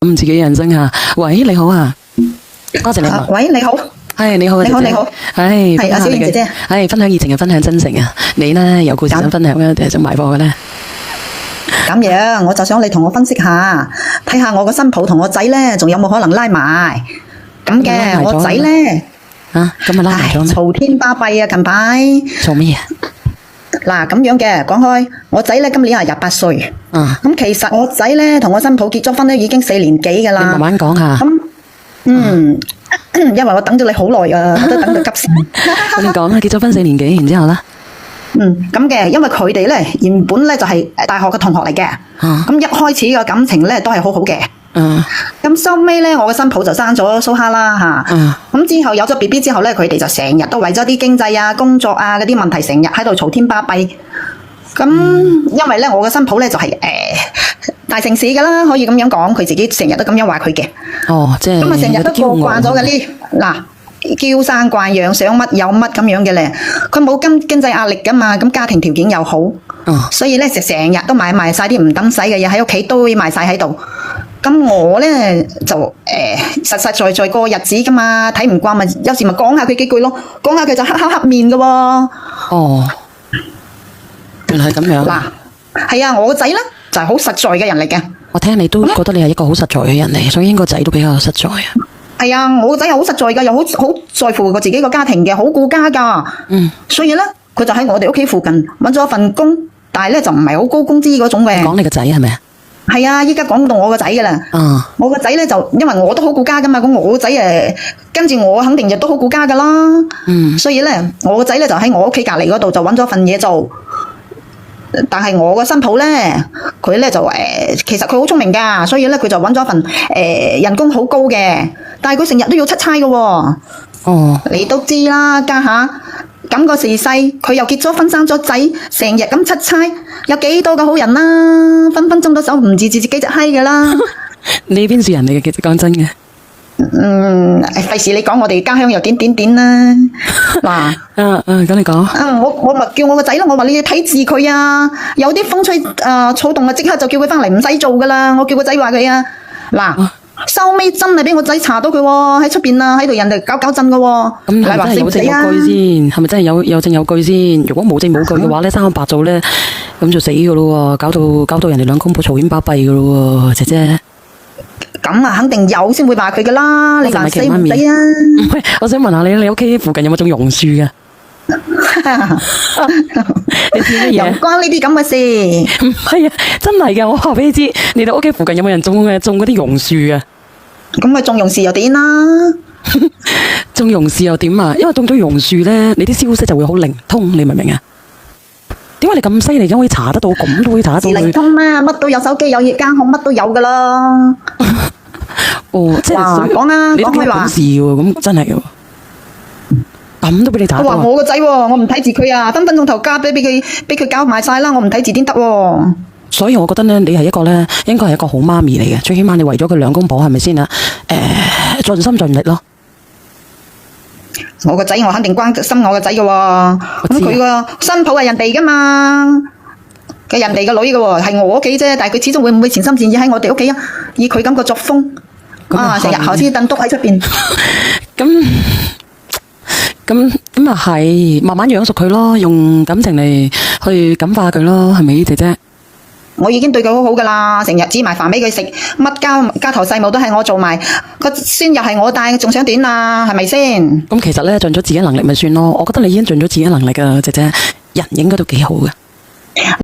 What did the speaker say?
咁自己人生啊。喂，你好啊，多謝你問。喂，你好。係你好啊，你好，你好。係阿小燕姐姐。係分享熱情啊，分享真誠啊。你呢有故事想分享咧，定係想賣貨嘅咧？咁樣，我就想你同我分析下，睇下我個新抱同我仔咧，仲有冇可能拉埋？咁嘅，我仔咧，咁啊拉埋咗咩？嘈天巴閉啊！近排做咩啊？嗱，咁樣嘅，講開，我仔咧今年係28歲。咁其實我仔咧同我新抱結咗婚咧，已經4年幾噶啦。你慢慢講下。因為我等咗你好耐啊，我都等到急先。你講啊，結咗婚4年幾，然之後咧？咁嘅，因為佢哋咧原本咧就係大學嘅同學嚟嘅。咁一開始嘅感情咧都係好好嘅。咁收尾咧，我嘅新抱就生咗蘇蝦啦吓。咁之後有咗 BB 之後咧，佢哋就成日都為咗啲經濟啊、工作啊嗰啲問題，成日喺度嘈天巴閉。咁因為咧，我嘅新抱咧就係大城市噶啦，可以咁樣講，佢自己成日都咁樣話佢嘅。即係咁啊，成日都過慣咗嘅呢嗱。嬌生慣養，想乜有乜咁樣嘅咧，佢冇經濟壓力噶嘛，咁家庭條件又好，所以咧就成日都買埋晒啲唔等使嘅嘢喺屋企堆埋晒喺度。咁我咧就實實在在過日子噶嘛，睇唔慣咪有時咪講下佢幾句咯，講下佢就黑面噶喎。原來係咁樣。嗱，係啊，我個仔咧就係好實在嘅人嚟嘅。我聽你都覺得你係一個好實在嘅人嚟，所以應該個仔都比較實在啊。係啊，我個仔又好實在噶，又好在乎過自己個家庭嘅，好顧家噶。所以咧，佢就喺我哋屋企附近搵咗一份工，但係咧就唔係好高工資嗰種嘅。講你個仔係咪啊？係啊，依家講到我個仔噶啦。我個仔咧就因為我都好顧家噶嘛，咁我個仔跟住我肯定亦都好顧家噶啦。所以咧，我個仔咧就喺我屋企隔籬嗰度就搵咗份嘢做。但係我個新抱咧，佢咧就其實佢好聰明噶，所以咧佢就搵咗份人工好高嘅，但係佢成日都要出差噶喎。你都知啦，家下咁個時勢，佢又結咗婚生咗仔，成日咁出差，有幾多個好人啦？分分鐘都守唔住自己隻閪噶啦。你邊處人嚟嘅？其實講真嘅。費事你講我哋家鄉又點啦。嗱，咁你講。我咪叫我個仔咯，我話你要睇住佢啊，有啲風吹草動啊，即刻就叫佢翻嚟，唔使做噶啦。我叫個仔話佢啊，嗱，收尾真係俾我仔查到佢喎，喺出邊啊，喺度人哋搞震噶喎。咁係咪真係有證有據先？係咪真係有證有據先？如果冇證冇據嘅話咧，生咁白做咧，咁就死噶咯喎，搞到人哋兩公婆嘈喧巴閉噶咯喎，姐姐。咁啊，肯定有先會話佢噶啦，你話死唔死啊？我想問下你屋企附近有冇種榕樹噶？你知乜嘢？又關呢啲咁嘅事？唔係啊，真係噶，我話俾你知，你哋屋企附近有冇人種嗰啲榕樹噶？咁咪種榕樹又點啦？種榕樹又點啊？因為種咗榕樹咧，你啲消息就會好靈通，你明唔明啊？點解你咁犀利嘅可以查得到？咁都可以查得到？靈通咩？乜都有，手機有嘢監控，乜都有噶啦。即係講啊，你都幾有本事喎，咁真係嘅，咁都俾你查到。我話我個仔，我唔睇住佢啊，分分鐘頭家俾佢搞埋晒啦，我唔睇住點得？所以我覺得咧，你係一個咧，應該係一個好媽咪嚟嘅，最起碼你為咗佢兩公婆係咪先啊？盡心盡力咯。我個仔我肯定關心我個仔嘅，咁佢個新抱係人哋噶嘛，佢人哋個女嘅，係我屋企啫，但係佢始終會唔會全心全意喺我哋屋企啊？以佢咁個作風，成日好似燉篤喺出邊。咁啊係，慢慢養熟佢咯，用感情嚟去感化佢咯，係咪姐姐？我已經對佢好好噶啦，成日煮埋飯俾佢食，乜家頭細務都係我做埋，個孫又係我帶，仲想點啊？係咪先？咁其實咧，盡咗自己能力咪算咯。我覺得你已經盡咗自己能力噶，姐姐，人應該都幾好嘅。